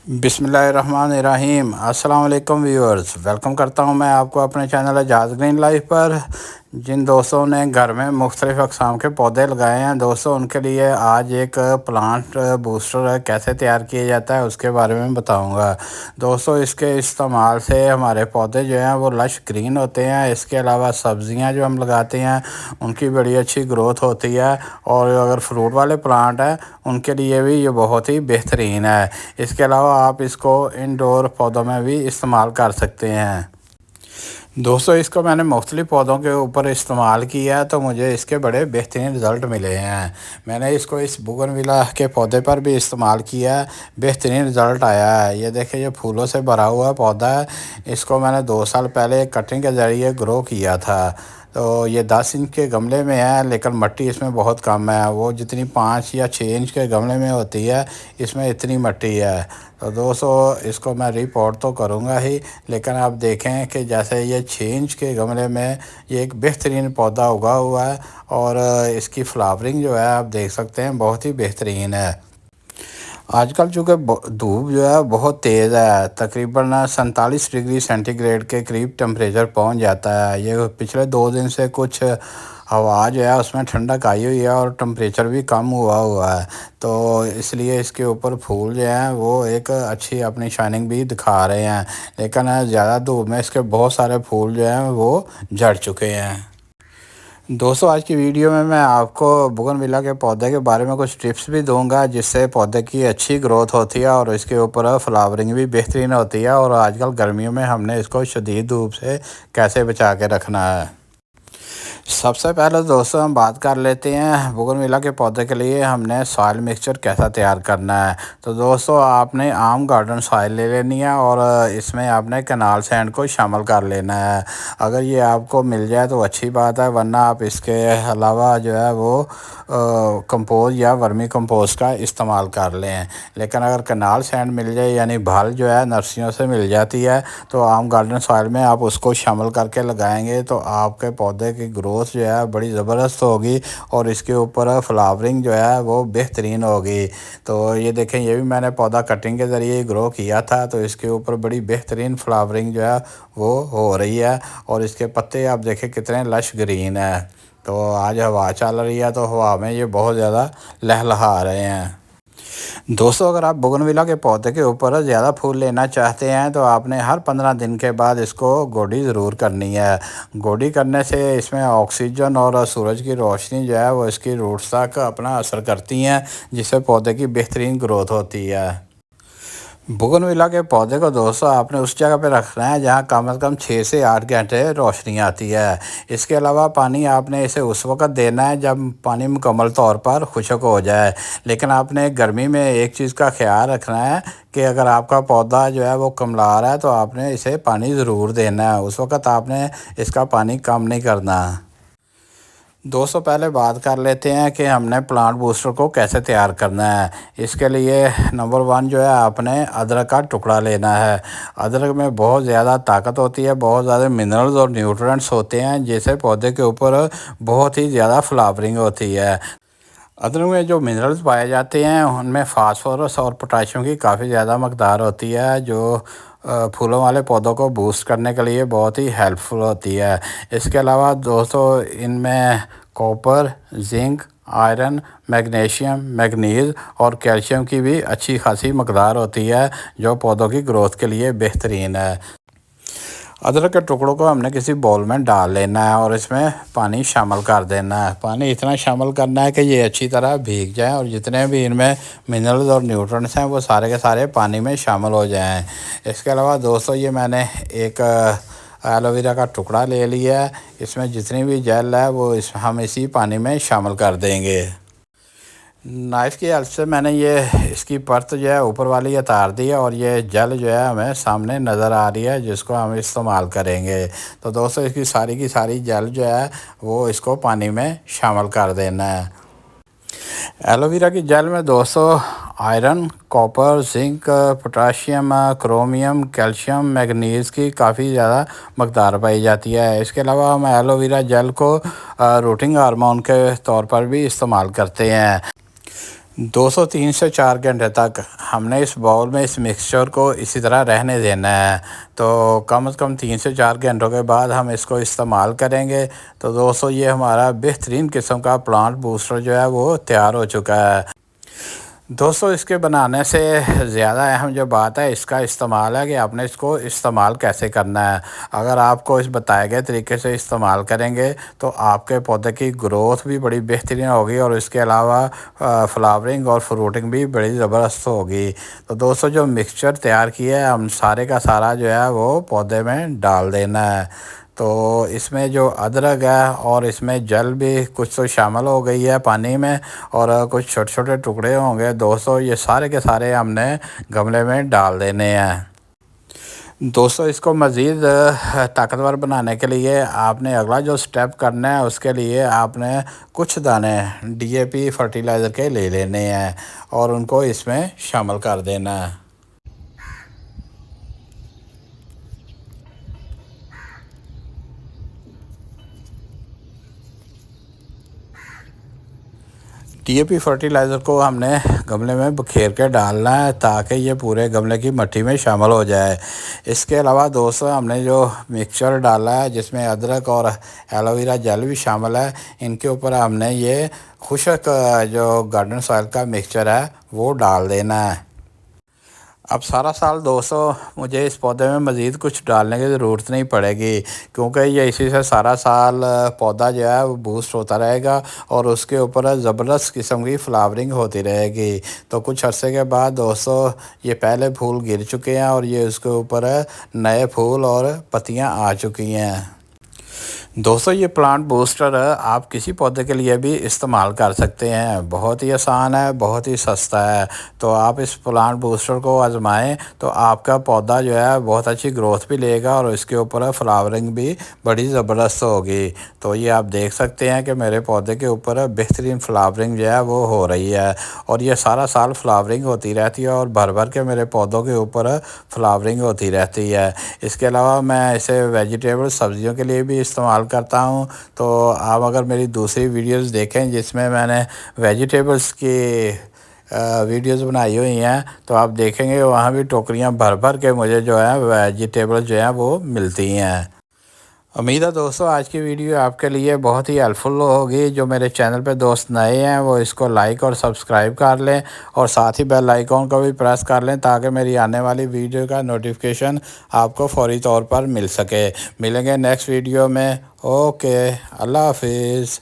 बिस्मिल्लाहिर्रहमानिर्रहीम। अस्सलाम वालेकुम व्यूअर्स, वेलकम करता हूं मैं आपको अपने चैनल एजाज़ ग्रीन लाइफ पर। जिन दोस्तों ने घर में मुख्तलिफ़ अक़साम के पौधे लगाए हैं दोस्तों, उनके लिए आज एक प्लांट बूस्टर कैसे तैयार किया जाता है उसके बारे में बताऊंगा। दोस्तों, इसके इस्तेमाल से हमारे पौधे जो हैं वो लश ग्रीन होते हैं। इसके अलावा सब्ज़ियां जो हम लगाते हैं उनकी बड़ी अच्छी ग्रोथ होती है, और अगर फ्रूट वाले प्लांट हैं उनके लिए भी ये बहुत ही बेहतरीन है। इसके अलावा आप इसको इंडोर पौधों में भी इस्तेमाल कर सकते हैं। दोस्तों, इसको मैंने मुख्तलिफ़ पौधों के ऊपर इस्तेमाल किया है तो मुझे इसके बड़े बेहतरीन रिज़ल्ट मिले हैं। मैंने इसको इस बोगनविला के पौधे पर भी इस्तेमाल किया है, बेहतरीन रिज़ल्ट आया है। ये देखिए, ये फूलों से भरा हुआ पौधा है। इसको मैंने 2 साल पहले कटिंग के ज़रिए ग्रो किया था। तो ये 10 इंच के गमले में है, लेकिन मिट्टी इसमें बहुत कम है। वो जितनी 5 या 6 इंच के गमले में होती है, इसमें इतनी मिट्टी है। तो दोस्तों, इसको मैं रिपोर्ट तो करूँगा ही, लेकिन आप देखें कि जैसे ये 6 इंच के गमले में ये एक बेहतरीन पौधा उगा हुआ है, और इसकी फ्लावरिंग जो है आप देख सकते हैं बहुत ही बेहतरीन है। आजकल चूँकि धूप जो है बहुत तेज़ है, तकरीबन 47 डिग्री सेंटीग्रेड के करीब टेम्परेचर पहुंच जाता है। ये पिछले 2 दिन से कुछ हवा जो है उसमें ठंडक आई हुई है, और टेम्परेचर भी कम हुआ है। तो इसलिए इसके ऊपर फूल जो हैं वो एक अच्छी अपनी शाइनिंग भी दिखा रहे हैं, लेकिन ज़्यादा धूप में इसके बहुत सारे फूल जो हैं वो झड़ चुके हैं। दोस्तों, आज की वीडियो में मैं आपको बोगनविला के पौधे के बारे में कुछ टिप्स भी दूंगा, जिससे पौधे की अच्छी ग्रोथ होती है और इसके ऊपर फ्लावरिंग भी बेहतरीन होती है। और आजकल गर्मियों में हमने इसको शदीद धूप से कैसे बचा के रखना है। सबसे पहले दोस्तों, हम बात कर लेते हैं बोगनविला के पौधे के लिए हमने सॉइल मिक्सचर कैसा तैयार करना है। तो दोस्तों, आपने आम गार्डन सॉइल ले लेनी है, और इसमें आपने कनाल सैंड को शामिल कर लेना है। अगर ये आपको मिल जाए तो अच्छी बात है, वरना आप इसके अलावा जो है वो कंपोज या वर्मी कंपोस्ट का इस्तेमाल कर लें। लेकिन अगर कनाल सैंड मिल जाए, यानी भाल जो है नर्सरियों से मिल जाती है, तो आम गार्डन सॉइल में आप उसको शामिल करके लगाएंगे तो आपके पौधे की ग्रोथ जो है बड़ी ज़बरदस्त होगी, और इसके ऊपर फ्लावरिंग जो है वो बेहतरीन होगी। तो ये देखें, ये भी मैंने पौधा कटिंग के ज़रिए ग्रो किया था, तो इसके ऊपर बड़ी बेहतरीन फ्लावरिंग जो है वो हो रही है, और इसके पत्ते आप देखें कितने लश ग्रीन है। तो आज हवा चल रही है, तो हवा में ये बहुत ज़्यादा लहलहा रहे हैं। दोस्तों, अगर आप बोगनविला के पौधे के ऊपर ज़्यादा फूल लेना चाहते हैं तो आपने हर 15 दिन के बाद इसको गोडी ज़रूर करनी है। गोडी करने से इसमें ऑक्सीजन और सूरज की रोशनी जो है वो इसकी रूट्स तक अपना असर करती हैं, जिससे पौधे की बेहतरीन ग्रोथ होती है। बोगनविला के पौधे को दोस्तों आपने उस जगह पे रखना है जहाँ कम से कम 6 से 8 घंटे रोशनी आती है। इसके अलावा पानी आपने इसे उस वक़्त देना है जब पानी मुकम्मल तौर पर खुश्क हो जाए। लेकिन आपने गर्मी में एक चीज़ का ख़्याल रखना है कि अगर आपका पौधा जो है वो कुम्हला रहा है तो आपने इसे पानी ज़रूर देना है। उस वक़्त आपने इसका पानी कम नहीं करना। दोस्तों, पहले बात कर लेते हैं कि हमने प्लांट बूस्टर को कैसे तैयार करना है। इसके लिए नंबर 1 जो है आपने अदरक का टुकड़ा लेना है। अदरक में बहुत ज़्यादा ताकत होती है, बहुत ज़्यादा मिनरल्स और न्यूट्रिएंट्स होते हैं, जिससे पौधे के ऊपर बहुत ही ज़्यादा फ्लावरिंग होती है। अदरक में जो मिनरल्स पाए जाते हैं उनमें फास्फोरस और पोटाशियम की काफ़ी ज़्यादा मकदार होती है, जो फूलों वाले पौधों को बूस्ट करने के लिए बहुत ही हेल्पफुल होती है। इसके अलावा दोस्तों, इनमें copper, zinc, iron, magnesium, manganese और कैल्शियम की भी अच्छी खासी मकदार होती है, जो पौधों की ग्रोथ के लिए बेहतरीन है। अदरक के टुकड़ों को हमने किसी बाउल में डाल लेना है, और इसमें पानी शामिल कर देना है। पानी इतना शामिल करना है कि ये अच्छी तरह भीग जाए, और जितने भी इनमें मिनरल्स और न्यूट्रिएंट्स हैं वो सारे के सारे पानी में शामिल हो जाएं। इसके अलावा दोस्तों, ये मैंने एक एलोवेरा का टुकड़ा ले लिया है। इसमें जितनी भी जेल है वो हम इसी पानी में शामिल कर देंगे। नाइफ़ की हेल्प से मैंने ये इसकी परत जो है ऊपर वाली उतार दी है, और ये जेल जो है हमें सामने नज़र आ रही है, जिसको हम इस्तेमाल करेंगे। तो दोस्तों, इसकी सारी की सारी जेल जो है वो इसको पानी में शामिल कर देना है। एलोवेरा की जेल में दोस्तों iron, copper, zinc, potassium, chromium, calcium, manganese की काफ़ी ज़्यादा मकदार पाई जाती है। इसके अलावा हम एलोवेरा जेल को रूटिंग हार्मोन के तौर पर भी इस्तेमाल करते हैं। 203 से 4 घंटे तक हमने इस बाउल में इस मिक्सचर को इसी तरह रहने देना है। तो कम से कम 3 से 4 घंटों के बाद हम इसको इस्तेमाल करेंगे। तो दोस्तों ये हमारा बेहतरीन किस्म का प्लांट बूस्टर जो है वो तैयार हो चुका है। दोस्तों इसके बनाने से ज़्यादा अहम जो बात है इसका इस्तेमाल है कि आपने इसको इस्तेमाल कैसे करना है। अगर आपको इस बताए गए तरीके से इस्तेमाल करेंगे तो आपके पौधे की ग्रोथ भी बड़ी बेहतरीन होगी और इसके अलावा फ्लावरिंग और फ्रूटिंग भी बड़ी ज़बरदस्त होगी। तो दोस्तों जो मिक्सचर तैयार किया है हम सारे का सारा जो है वो पौधे में डाल देना है। तो इसमें जो अदरक है और इसमें जल भी कुछ तो शामिल हो गई है पानी में और कुछ छोटे छोटे टुकड़े होंगे। दोस्तों ये सारे के सारे हमने गमले में डाल देने हैं। दोस्तों इसको मज़ीद ताकतवर बनाने के लिए आपने अगला जो स्टेप करना है उसके लिए आपने कुछ दाने डीएपी फर्टिलाइज़र के ले लेने हैं और उनको इसमें शामिल कर देना है। डीएपी फर्टिलाइज़र को हमने गमले में बखेर के डालना है ताकि ये पूरे गमले की मिट्टी में शामिल हो जाए। इसके अलावा दोस्तों हमने जो मिक्सचर डाला है जिसमें अदरक और एलोवेरा जेल भी शामिल है, इनके ऊपर हमने ये खुशक जो गार्डन सॉइल का मिक्सचर है वो डाल देना है। अब सारा साल दोस्तों मुझे इस पौधे में मज़ीद कुछ डालने की ज़रूरत नहीं पड़ेगी क्योंकि ये इसी से सारा साल पौधा जो है वो बूस्ट होता रहेगा और उसके ऊपर ज़बरदस्त किस्म की फ्लावरिंग होती रहेगी। तो कुछ अरसे के बाद दोस्तों ये पहले फूल गिर चुके हैं और ये उसके ऊपर नए फूल और पत्तियां आ चुकी हैं। दोस्तों ये प्लांट बूस्टर आप किसी पौधे के लिए भी इस्तेमाल कर सकते हैं। बहुत ही आसान है, बहुत ही सस्ता है। तो आप इस प्लांट बूस्टर को आजमाएं तो आपका पौधा जो है बहुत अच्छी ग्रोथ भी लेगा और इसके ऊपर फ्लावरिंग भी बड़ी ज़बरदस्त होगी। तो ये आप देख सकते हैं कि मेरे पौधे के ऊपर बेहतरीन फ्लावरिंग जो है वो हो रही है और ये सारा साल फ्लावरिंग होती रहती है और भर भर के मेरे पौधों के ऊपर फ्लावरिंग होती रहती है। इसके अलावा मैं इसे वेजिटेबल सब्जियों के लिए भी इस्तेमाल करता हूं। तो आप अगर मेरी दूसरी वीडियोस देखें जिसमें मैंने वेजिटेबल्स की वीडियोस बनाई हुई हैं तो आप देखेंगे वहाँ भी टोकरियाँ भर भर के मुझे जो है वेजिटेबल्स जो हैं वो मिलती हैं। उम्मीद है दोस्तों आज की वीडियो आपके लिए बहुत ही हेल्पफुल होगी। जो मेरे चैनल पे दोस्त नए हैं वो इसको लाइक और सब्सक्राइब कर लें और साथ ही बेल आइकॉन को भी प्रेस कर लें ताकि मेरी आने वाली वीडियो का नोटिफिकेशन आपको फौरी तौर पर मिल सके। मिलेंगे नेक्स्ट वीडियो में। ओके, अल्लाह हाफिज़।